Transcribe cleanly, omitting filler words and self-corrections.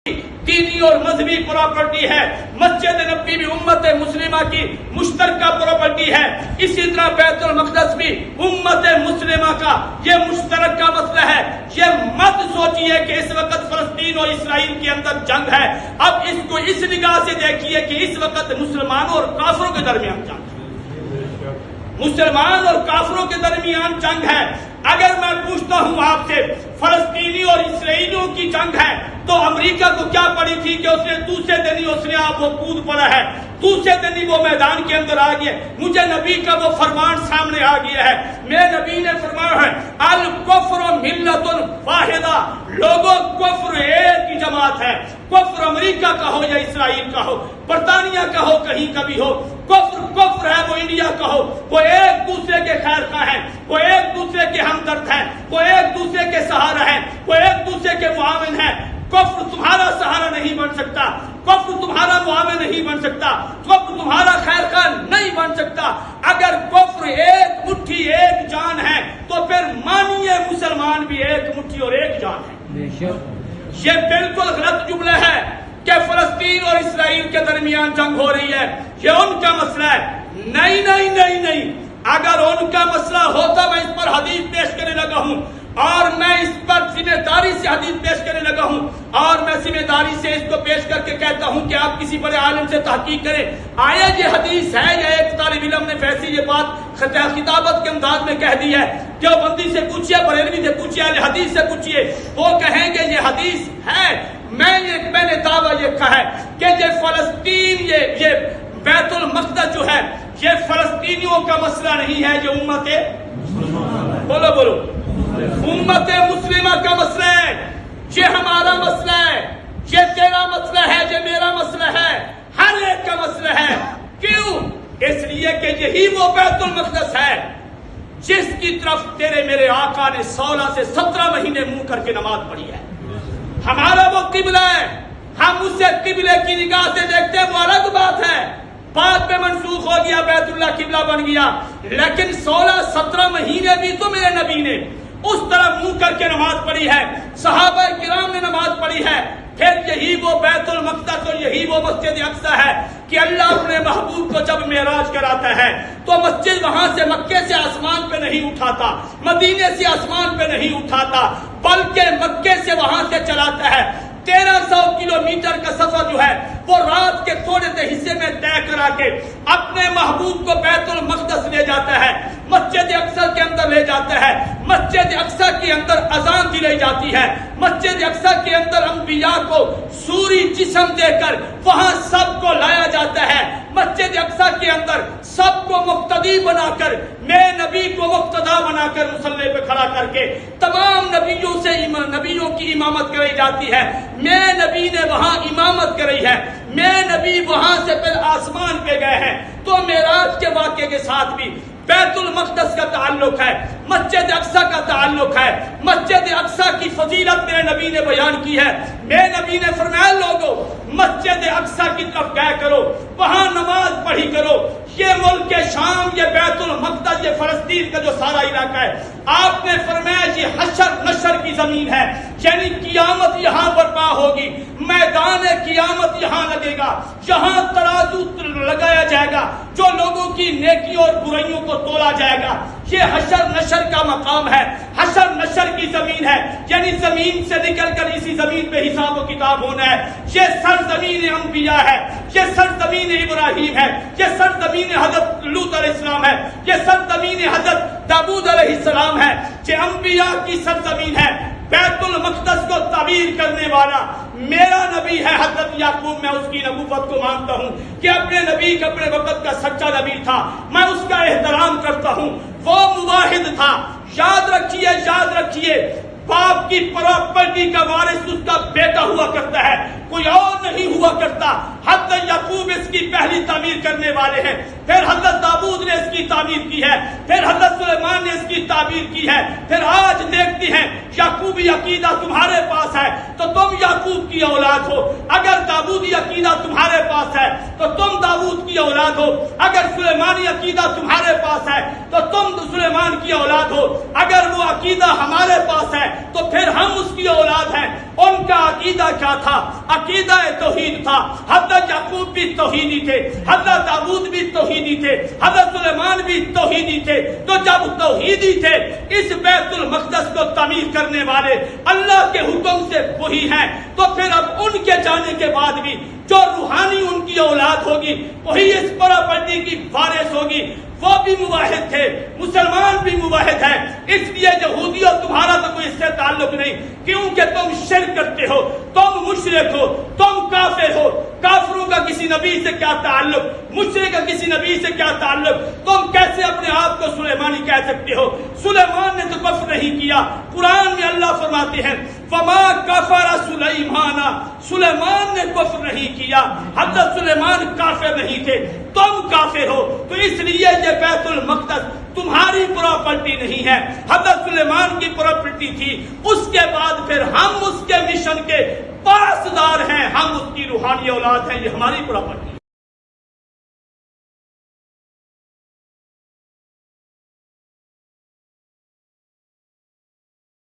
دینی اور مذہبی پراپرٹی ہے. مسجد نبوی بھی امت مسلمہ کی مشترکہ پراپرٹی ہے. اسی طرح بیت المقدس بھی امت مسلمہ کا یہ مشترکہ مسئلہ ہے. یہ مت سوچئے کہ اس وقت فلسطین اور اسرائیل کے اندر جنگ ہے. اب اس کو اس نگاہ سے دیکھیے کہ اس وقت مسلمانوں اور کافروں کے درمیان جنگ ہے. مسلمان اور کافروں کے درمیان جنگ ہے. اگر میں پوچھتا ہوں آپ سے فلسطینی اور اسرائیلیوں کی جنگ ہے تو امریکہ کو کیا پڑی تھی کہ اس نے دوسرے دن ہی اس نے آپ وہ کود پڑا ہے, دوسرے دن ہی وہ میدان کے اندر آ گیا. مجھے نبی کا وہ فرمان سامنے آ گیا ہے. میرے نبی نے فرمایا ہے الکفر ملت واحدہ, لوگوں کفر ایک ہی جماعت ہے. کفر امریکہ کا ہو یا اسرائیل کا ہو, برطانیہ کا ہو, کہیں کا بھی ہو, کفر ہے. وہ انڈیا کا ہو, وہ ایک دوسرے کے خیر خواہ ہیں, وہ ایک دوسرے کے ہمدرد ہیں, وہ ایک دوسرے کے سہارا ہیں, وہ ایک دوسرے کے معاون ہیں. کفر تمہارا سہارا نہیں بن سکتا, کفر تمہارا معاون نہیں بن سکتا, کفر تمہارا خیر خواہ نہیں بن سکتا. اگر کفر ایک مٹھی ایک جان ہے تو پھر مانیے مسلمان بھی ایک مٹھی اور ایک جان ہے. یہ بالکل غلط جملہ ہے کہ فلسطین اور اسرائیل کے درمیان جنگ ہو رہی ہے, یہ ان کا مسئلہ ہے. نہیں نہیں نہیں نہیں, اگر ان کا مسئلہ ہوتا میں اس پر حدیث پیش کرنے لگا ہوں, اور میں اس پر ذمہ داری سے حدیث پیش کرنے لگا ہوں, اور میں ذمہ داری سے اس کو پیش کر کے کہتا ہوں کہ آپ کسی بڑے عالم سے تحقیق کریں آیا یہ حدیث ہے یا ایک طالب علم نے ویسی یہ بات خطابت کے انداز میں کہہ دی ہے. دیوبندی سے پوچھئے, بریلوی سے پوچھئے, اہل حدیث سے پوچھئے, وہ کہیں گے یہ حدیث ہے. میں نے دعویٰ یہ کہا ہے کہ یہ فلسطین یہ بیت المقدس جو ہے یہ فلسطینیوں کا مسئلہ نہیں ہے, یہ امت بولو امت مسلمہ کا مسئلہ ہے. یہ ہمارا مسئلہ ہے, یہ تیرا مسئلہ ہے, یہ میرا مسئلہ ہے, ہر ایک کا مسئلہ ہے. کیوں؟ اس لیے کہ یہی وہ بیت المقدس ہے جس کی طرف تیرے میرے آقا نے 16 سے 17 مہینے منہ کر کے نماز پڑھی ہے. ہمارا وہ قبلہ ہے, ہم اسے قبلے کی نگاہ سے دیکھتے ہیں, وہ الگ بات ہے. بعد میں منسوخ ہو گیا, بیت اللہ قبلہ بن گیا, لیکن 16-17 مہینے بھی تو میرے نبی نے اس طرح منہ کر کے نماز پڑھی ہے, صحابہ کرام نے نماز پڑھی ہے. پھر یہی وہ بیت المقدس اور یہی وہ مسجد اقصی ہے کہ اللہ اپنے محبوب کو جب معراج کراتا ہے تو مسجد وہاں سے مکے سے آسمان پہ نہیں اٹھاتا, مدینے سے آسمان پہ نہیں اٹھاتا, بلکہ مکے سے وہاں سے چلاتا ہے. 1300 کلومیٹر کا سفر جو ہے وہ رات کے تھوڑے سے حصے میں طے کرا کے اپنے محبوب کو بیت المقدس لے جاتا ہے, مسجد اقصی کے اندر لے جاتا ہے. مسجد اقصی کے اندر اذان دلائی جاتی ہے, مسجد اقصی کے اندر انبیاء کو سوری جسم دے کر وہاں سب کو لایا جاتا ہے. مسجد اقصی کے اندر سب کو مقتدی بنا کر, میں نبی کو مقتدا بنا کر مصلی پہ کھڑا کر کے تمام نبیوں کی امامت کرائی جاتی ہے. میں نبی نے وہاں امامت کرائی ہے, میں نبی وہاں سے پھر آسمان پہ گئے ہیں. تو معراج کے واقعے کے ساتھ بھی بیت المقدس کا تعلق ہے, مسجد اقصی کا تعلق ہے. مسجد اقصی کی فضیلت میرے نبی نے بیان کی ہے. میرے نبی نے فرمایا لوگوں مسجد اقصی کی طرف گیا کرو, وہاں نماز پڑھی کرو. یہ ملک شام, یہ بیت المقدس, یہ فلسطین کا جو سارا علاقہ ہے, آپ نے فرمایا یہ حشر نشر کی زمین ہے, یعنی قیامت یہاں برپا ہوگی, میدان قیامت یہاں لگے گا, یہاں ترازو لگایا جائے گا, جو لوگوں کی نیکیوں اور برائیوں کو تولا جائے گا. یہ حشر نشر کا مقام ہے, حشر نشر کی زمین ہے, یعنی زمین سے نکل کر اسی زمین پہ حساب و کتاب ہونا ہے. یہ سرزمین انبیاء ہے, یہ سرزمین ابراہیم ہے, یہ سرزمین حضرت لوط علیہ السلام ہے, یہ سرزمین حضرت داؤد علیہ السلام ہے, یہ انبیاء کی سرزمین ہے. بیت المقدس کو تعبیر کرنے والا میرا نبی ہے حضرت یعقوب. میں اس کی نبوت کو مانتا ہوں کہ اپنے نبی کا اپنے وقت کا سچا نبی تھا, میں اس کا احترام کرتا ہوں. وہ مواحد تھا. یاد رکھیے باپ کی پراپرٹی کا وارث اس کا بیٹا ہوا کرتا ہے, کوئی اور نہیں ہوا کرتا. حضرت یعقوب اس کی پہلی تعمیر کرنے والے ہیں, پھر حضرت داؤد نے اس کی تعمیر کی ہے, پھر حضرت سلیمان نے اس کی تعمیر کی ہے. پھر آج دیکھتے ہیں یعقوبی عقیدہ تمہارے پاس ہے تو تم یعقوب کی اولاد ہو, اگر داؤدی عقیدہ تمہارے پاس ہے تو تم داؤد کی اولاد ہو, اگر سلیمانی عقیدہ تمہارے پاس ہے تو تم سلیمان کی اولاد ہو, اگر وہ عقیدہ ہمارے پاس ہے تو پھر ہم اس کی اولاد ہیں. ان ان کا عقیدہ کیا تھا؟ عقیدہ توحید تھا. حضرت یعقوب بھی توحیدی تھے, حضرت داؤد بھی توحیدی تھے, حضرت سلیمان بھی توحیدی تھے. تو جب توحیدی تھے, اس بیت المقدس کو تعمیر کرنے والے اللہ کے حکم سے وہی ہیں, تو پھر اب ان کے جانے کے بعد بھی جو روحانی ان کی اولاد ہوگی وہی اس پراپرٹی کی وارث ہوگی. وہ بھی موحد تھے, مسلمان بھی موحد ہے. اس لیے یہودیوں تمہارا تو کوئی اس سے تعلق نہیں, کیونکہ تم شرک کرتے ہو, تم مشرک ہو, تم کافر ہو. کافروں کا کسی نبی سے کیا تعلق, مشرک کا کسی نبی سے کیا تعلق؟ تم کیسے اپنے آپ کو سلیمانی کہہ سکتے ہو؟ سلیمان نے تو کفر نہیں کیا. قرآن میں اللہ فرماتے ہیں فما کفر سلیمان, سلیمان نے کفر نہیں کیا, حضرت سلیمان کافر نہیں تھے, تم کافر ہو. تو اس لیے یہ بیت المقدس تمہاری پراپرٹی نہیں ہے, حضرت سلیمان کی پراپرٹی تھی. اس کے بعد پھر ہم اس کے مشن کے پاسدار ہیں, ہم اس کی روحانی اولاد ہیں, یہ ہماری پراپرٹی.